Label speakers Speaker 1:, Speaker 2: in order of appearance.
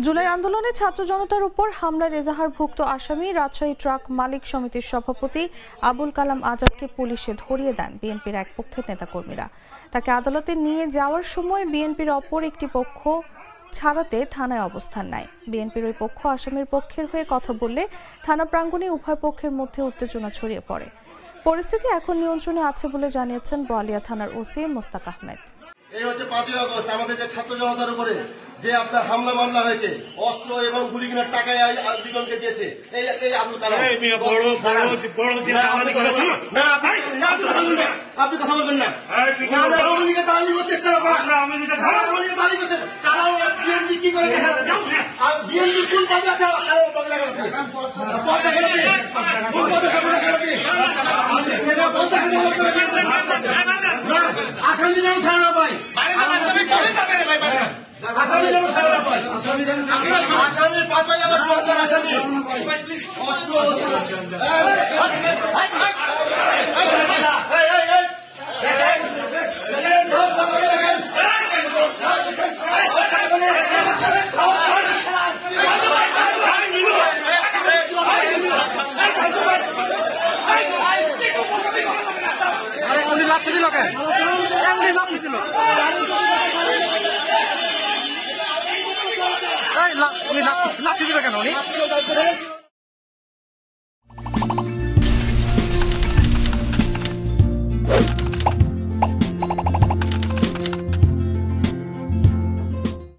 Speaker 1: জুলাই আন্দোলনে ছাত্র জনতার উপর হামলার এজাহারভুক্ত আসামি রাজশাহী ট্রাক মালিক সমিতির সভাপতি আবুল কালাম আজাদকে পুলিশে ধরিয়ে দেন বিএনপির এক পক্ষের নেতাকর্মীরা। তাকে আদালতে নিয়ে যাওয়ার সময় বিএনপির অপর একটি পক্ষ ছাড়াতে থানায় অবস্থান নেয়। বিএনপির ওই পক্ষ আসামির পক্ষের হয়ে কথা বললে থানা প্রাঙ্গণে উভয় পক্ষের মধ্যে উত্তেজনা ছড়িয়ে পড়ে। পরিস্থিতি এখন নিয়ন্ত্রণে আছে বলে জানিয়েছেন বোয়ালিয়া থানার ওসি মোস্তাক আহমেদ।
Speaker 2: এই হচ্ছে 5ই আগস্ট আমাদের যে ছাত্র জনতার উপরে যে আপনার হামলা মামলা হয়েছে, অস্ত্র এবং গুলি কেনার টাকায় দুজনকে দিয়েছে এই আবুল কালাম। আপনি কথা বলবেন না, আওয়ামী লীগের দালালি করতে বিএনপি কি করে বিএনপি কোন পদে আছে? আসামি যেন ছাড়া না পাই, আসামি যেন ছাড়া না পাই, আসামি 5ই আগস্ট আসামি লাঠি দিল কেন? লাঠি দিল লাঠি দিল কেন উনি?